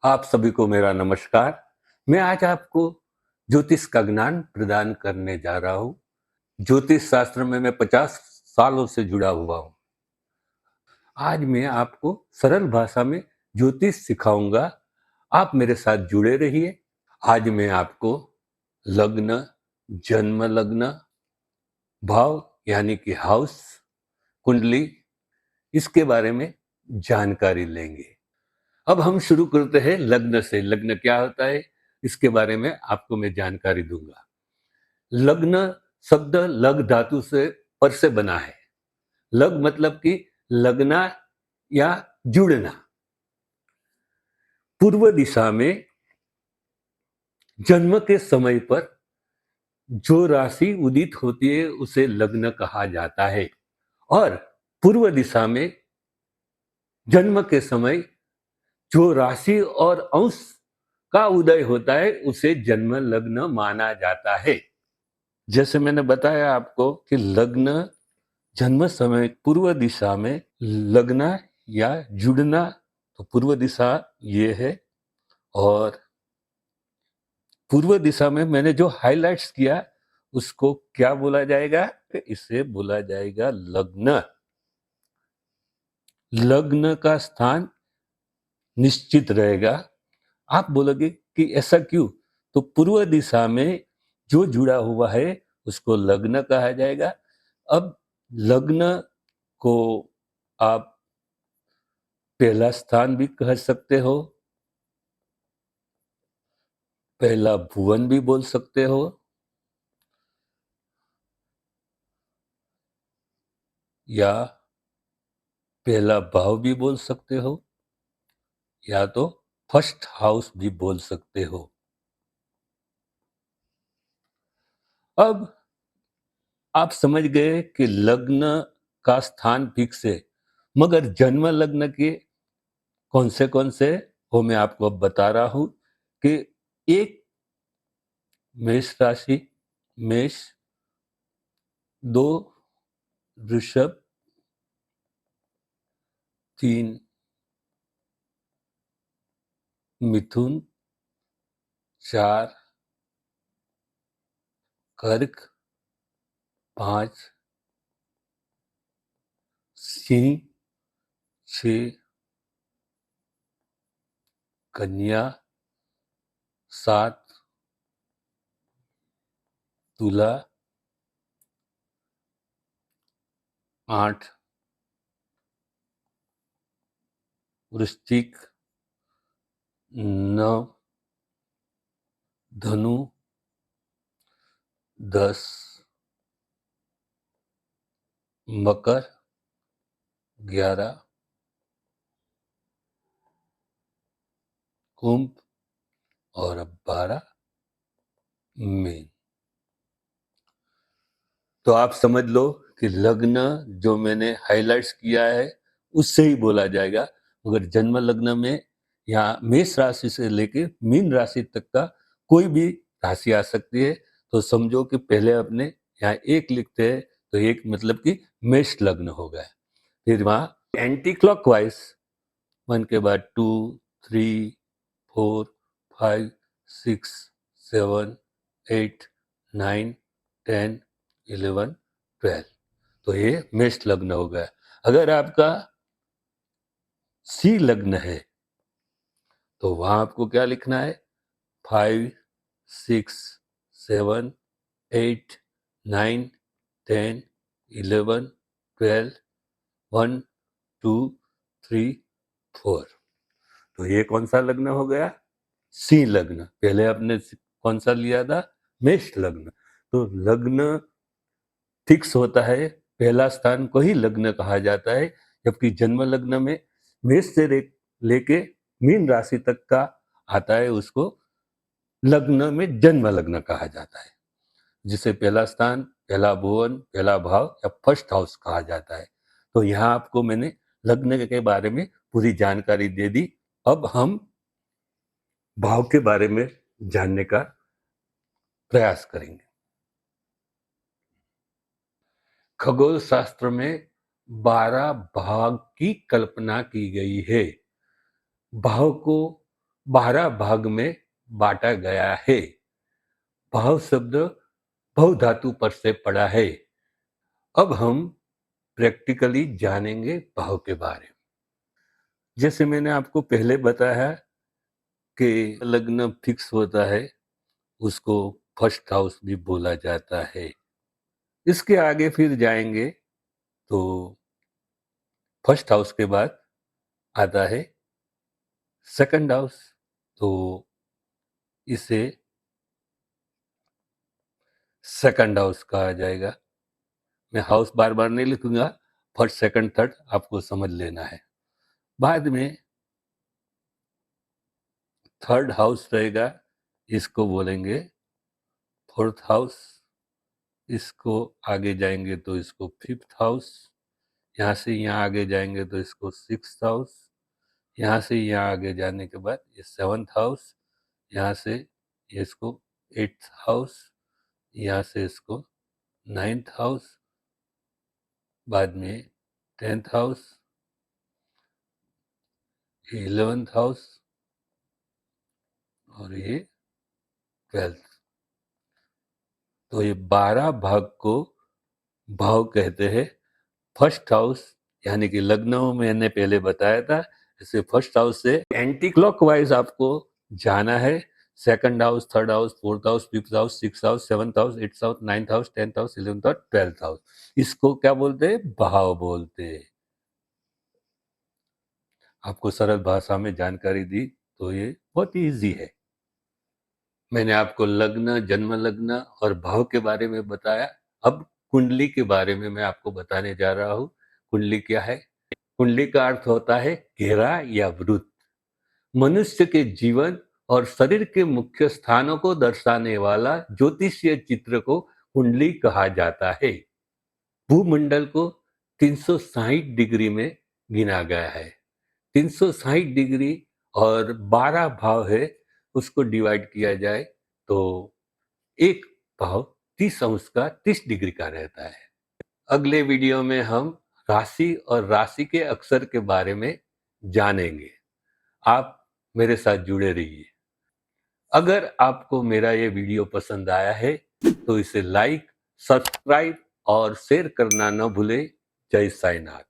आप सभी को मेरा नमस्कार। मैं आज आपको ज्योतिष का ज्ञान प्रदान करने जा रहा हूँ। ज्योतिष शास्त्र में मैं 50 सालों से जुड़ा हुआ हूँ। आज मैं आपको सरल भाषा में ज्योतिष सिखाऊंगा। आप मेरे साथ जुड़े रहिए। आज मैं आपको लग्न, जन्म लग्न, भाव यानी कि हाउस, कुंडली, इसके बारे में जानकारी लेंगे। अब हम शुरू करते हैं लग्न से। लग्न क्या होता है इसके बारे में आपको मैं जानकारी दूंगा। लग्न शब्द लग धातु से पर से बना है। लग मतलब कि लगना या जुड़ना। पूर्व दिशा में जन्म के समय पर जो राशि उदित होती है उसे लग्न कहा जाता है और पूर्व दिशा में जन्म के समय जो राशि और अंश का उदय होता है उसे जन्म लग्न माना जाता है। जैसे मैंने बताया आपको कि लग्न जन्म समय पूर्व दिशा में लगना या जुड़ना, तो पूर्व दिशा ये है। और पूर्व दिशा में मैंने जो हाइलाइट्स किया उसको क्या बोला जाएगा? इसे बोला जाएगा लग्न। लग्न का स्थान निश्चित रहेगा। आप बोलोगे कि ऐसा क्यों? तो पूर्व दिशा में जो जुड़ा हुआ है उसको लग्न कहा जाएगा। अब लग्न को आप पहला स्थान भी कह सकते हो, पहला भुवन भी बोल सकते हो, या पहला भाव भी बोल सकते हो, या तो फर्स्ट हाउस भी बोल सकते हो। अब आप समझ गए कि लग्न का स्थान फिक्स है, मगर जन्म लग्न के कौन से वो मैं आपको अब बता रहा हूं कि एक मेष राशि, मेष, दो वृषभ, तीन मिथुन, चार कर्क, पांच सिंह, छह कन्या, सात तुला, आठ वृश्चिक, नौ धनु, 10 मकर, 11 कुंभ और अब 12 मीन। तो आप समझ लो कि लग्न जो मैंने हाइलाइट्स किया है उससे ही बोला जाएगा। मगर जन्म लग्न में यहाँ मेष राशि से लेके मीन राशि तक का कोई भी राशि आ सकती है। तो समझो कि पहले अपने यहाँ एक लिखते हैं तो एक मतलब कि मेष लग्न हो गया। फिर वहाँ एंटी क्लॉकवाइज 1 के बाद 2, 3, 4, 5, 6, 7, 8, 9, 10, 11, 12। तो ये मेष लग्न हो गया। अगर आपका सी लग्न है तो वहां आपको क्या लिखना है? 5, 6, 7, 8, 9, 10, 11, 12, 1, 2, 3, 4। तो ये कौन सा लग्न हो गया? सी लग्न। पहले आपने कौन सा लिया था? मेष लग्न। तो लग्न फिक्स होता है, पहला स्थान को ही लग्न कहा जाता है। जबकि जन्म लग्न में मेष से लेके मीन राशि तक का आता है, उसको लग्न में जन्म लग्न कहा जाता है, जिसे पहला स्थान, पहला भुवन, पहला भाव या फर्स्ट हाउस कहा जाता है। तो यहाँ आपको मैंने लग्न के बारे में पूरी जानकारी दे दी। अब हम भाव के बारे में जानने का प्रयास करेंगे। खगोल शास्त्र में 12 भाग की कल्पना की गई है। भाव को 12 भाग में बांटा गया है। भाव शब्द बहुधातु पर से पड़ा है। अब हम प्रैक्टिकली जानेंगे भाव के बारे में। जैसे मैंने आपको पहले बताया कि लग्न फिक्स होता है, उसको फर्स्ट हाउस भी बोला जाता है। इसके आगे फिर जाएंगे तो फर्स्ट हाउस के बाद आता है सेकंड हाउस, तो इसे सेकंड हाउस कहा जाएगा। मैं हाउस बार बार नहीं लिखूंगा, फर्स्ट सेकंड थर्ड आपको समझ लेना है। बाद में थर्ड हाउस रहेगा, इसको बोलेंगे फोर्थ हाउस। इसको आगे जाएंगे तो इसको फिफ्थ हाउस। यहाँ से यहाँ आगे जाएंगे तो इसको सिक्स्थ हाउस। यहाँ से यहाँ आगे जाने के बाद ये सेवन्थ हाउस। यहाँ से ये इसको एट्थ हाउस। यहाँ से इसको नाइन्थ हाउस। बाद में 10th हाउस, 11th हाउस और ये 12th। तो ये 12 भाग को भाव कहते हैं। फर्स्ट हाउस यानी कि लग्नों में मैंने पहले बताया था, इसे फर्स्ट हाउस से एंटी क्लॉकवाइज आपको जाना है। Second house, third house, fourth house, fifth house, six house, seventh house, eighth house, ninth house, 10th house, 11th और 12th हाउस। इसको क्या बोलते हैं? भाव बोलते हैं। आपको सरल भाषा में जानकारी दी तो ये बहुत इजी है। मैंने आपको लग्न, जन्म लग्न और भाव के बारे में बताया। अब कुंडली के बारे में मैं आपको बताने जा रहा हूँ। कुंडली क्या है? कुंडली का अर्थ होता है घेरा या वृत्त। मनुष्य के जीवन और शरीर के मुख्य स्थानों को दर्शाने वाला ज्योतिषीय चित्र को कुंडली कहा जाता है। भूमंडल को 360 डिग्री में गिना गया है। 360 डिग्री और 12 भाव है, उसको डिवाइड किया जाए तो एक भाव 30 अंश का 30 डिग्री का रहता है। अगले वीडियो में हम राशि और राशि के अक्षर के बारे में जानेंगे। आप मेरे साथ जुड़े रहिए। अगर आपको मेरा ये वीडियो पसंद आया है तो इसे लाइक, सब्सक्राइब और शेयर करना न भूलें। जय साईनाथ।